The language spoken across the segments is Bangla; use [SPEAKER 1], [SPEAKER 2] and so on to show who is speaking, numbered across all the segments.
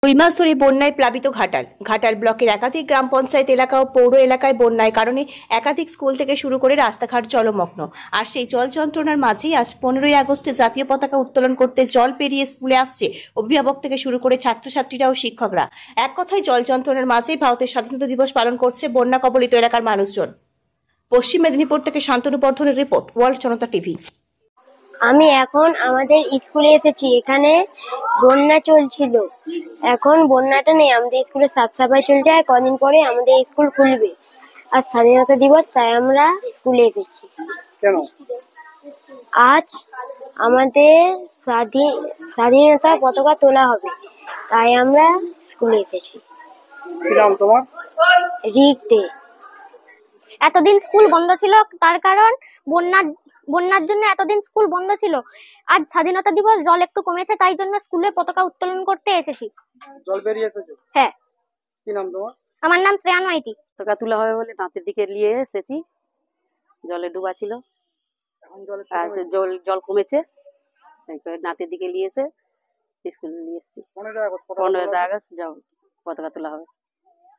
[SPEAKER 1] দুই মাস ধরে বন্যায় প্লাবিত ঘাটাল। ঘাটাল ব্লকের একাধিক গ্রাম পঞ্চায়েত এলাকা ও পৌর এলাকায় বন্যার কারণে একাধিক স্কুল থেকে শুরু করে রাস্তাঘাট জলমগ্ন। আর সেই জল যন্ত্রণার মাঝেই আজ 15ই আগস্টে জাতীয় পতাকা উত্তোলন করতে জল পেরিয়ে স্কুলে আসছে অভিভাবক থেকে শুরু করে ছাত্রছাত্রীরা ও শিক্ষকরা। এক কথায় জল যন্ত্রণার মাঝেই ভারতের স্বাধীনতা দিবস পালন করছে বন্যা কবলিত এলাকার মানুষজন। পশ্চিম মেদিনীপুর থেকে শান্তনু বর্ধনের রিপোর্ট, ওয়ার্ল্ড জনতা টিভি।
[SPEAKER 2] আমি এখন আমাদের স্কুলে এসেছি। এখানে বন্যা চলছিল, এখন বন্যাটা নেই। আমাদের স্কুলে সাফ সাফাই চলছে, আর কদিন পরে আমাদের স্কুল খুলবে। আর স্বাধীনতা দিবস, তাই আমরা স্কুলে এসেছি।
[SPEAKER 3] কেন?
[SPEAKER 2] আজ আমাদের স্বাধীনতা পতাকা তোলা হবে, তাই আমরা স্কুলে এসেছি।
[SPEAKER 3] কি নাম তোমার?
[SPEAKER 2] রিক দে।
[SPEAKER 4] এতদিন স্কুল বন্ধ ছিল, তার কারণ বন্যার জন্য এতদিন স্কুল বন্ধ ছিল। আজ স্বাধীনতা দিবস, জল একটু কমেছে, তাই জন্য স্কুলে পতাকা উত্তোলন করতে এসেছি।
[SPEAKER 3] জল বেরিয়ে এসেছে?
[SPEAKER 4] হ্যাঁ।
[SPEAKER 3] কি নাম তোমার?
[SPEAKER 4] আমার নাম শ্রেয়ান মাইতি।
[SPEAKER 5] পতাকা তোলা হবে বলে দাঁতের দিকে নিয়ে এসেছি। জলে ডুবা ছিল,
[SPEAKER 3] এখন
[SPEAKER 5] জল কমেছে, নাতের দিকে নিয়ে এসে স্কুলে নিয়ে এসেছি। 15 আগস্ট যাও পতাকা তোলা হবে।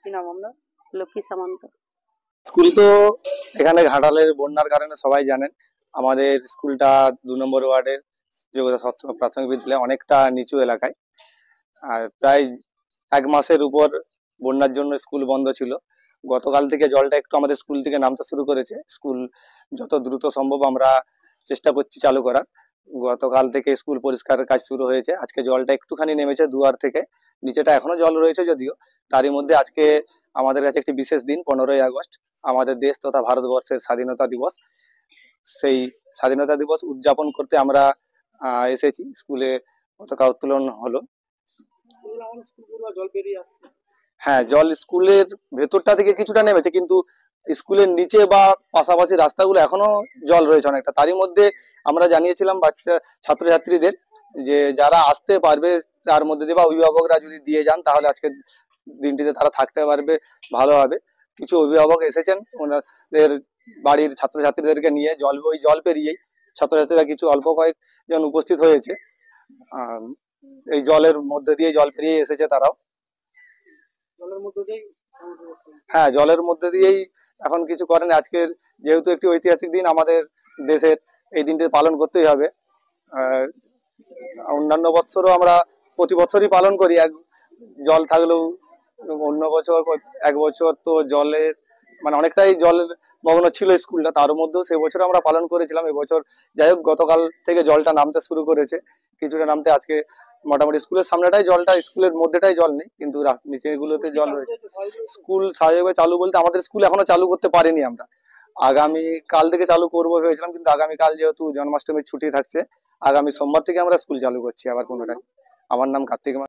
[SPEAKER 3] কি নাম আপনার?
[SPEAKER 5] লক্ষ্মী সামন্ত।
[SPEAKER 6] স্কুল তো এখানে ঘাটালের বন্যার কারণে সবাই জানেন, আমাদের স্কুলটা 2 নম্বর ওয়ার্ডের যোগদা সৎসঙ্গ প্রাথমিক বিদ্যালয় অনেকটা নিচু এলাকায়। আর প্রায় 1 মাসের উপর বন্যার জন্য স্কুল বন্ধ ছিল। গতকাল থেকে জলটা একটু আমাদের স্কুল থেকে নামতে শুরু করেছে। স্কুল যত দ্রুত সম্ভব আমরা চেষ্টা করছি চালু করার। গতকাল থেকে স্কুল পরিষ্কারের কাজ শুরু হয়েছে। আজকে জলটা একটুখানি নেমেছে দুয়ার থেকে, নিচেটা এখনো জল রয়েছে যদিও। তারই মধ্যে আজকে আমাদের কাছে একটি বিশেষ দিন, 15ই আগস্ট, আমাদের দেশ তথা ভারতবর্ষের স্বাধীনতা দিবস। সেই স্বাধীনতা দিবস উদযাপন করতে আমরা এসেছি। স্কুলে পতাকা উত্তোলন হলো। হ্যাঁ, জল স্কুলের ভেতরটা থেকে কিছুটা নেমেছে, কিন্তু স্কুলের নিচে বা পাশাপাশি রাস্তাগুলো এখনো জল রয়েছে অনেকটা। তারই মধ্যে আমরা জানিয়েছিলাম বাচ্চা ছাত্রছাত্রীদের যে যারা আসতে পারবে তার মধ্যে দিয়ে বা অভিভাবকরা যদি দিয়ে যান তাহলে আজকে দিনটিতে তারা থাকতে পারবে ভালোভাবে। কিছু অভিভাবক এসেছেন ওনাদের বাড়ির ছাত্রছাত্রীদেরকে নিয়ে। জল পেরিয়েই ছাত্রছাত্রীরা কিছু অল্প কয়েকজন উপস্থিত হয়েছে। এই জলের মধ্যে দিয়ে জল পেরিয়ে এসেছে তারাও। হ্যাঁ, জলের মধ্যে দিয়েই এখন কিছু করেন। আজকের যেহেতু একটি ঐতিহাসিক দিন আমাদের দেশের, এই দিনটি পালন করতেই হবে। অন্যান্য বছরও আমরা প্রতি বছরই পালন করি জল থাকলেও। অন্য বছর 1 বছর তো জলের মানে অনেকটাই জলের মগ্ন ছিল স্কুলটা, তার মধ্যেও সে বছর আমরা পালন করেছিলাম। এবছর যাই হোক গতকাল থেকে জলটা নামতে শুরু করেছে, কিছুটা নামতে। আজকে মোটামুটি স্কুলের সামনেটাই জলটা, স্কুলের মধ্যেটাই জল নেই, কিন্তু নিচে গুলোতে জল রয়েছে। স্কুল স্বাভাবিকভাবে চালু বলতে আমাদের স্কুল এখনো চালু করতে পারিনি আমরা। আগামী কাল থেকে চালু করবো ভেবেছিলাম, কিন্তু আগামীকাল যেহেতু জন্মাষ্টমীর ছুটি থাকছে, আগামী সোমবার থেকে আমরা স্কুল চালু করছি আবার পুনরায়। আমার নাম কার্তিক।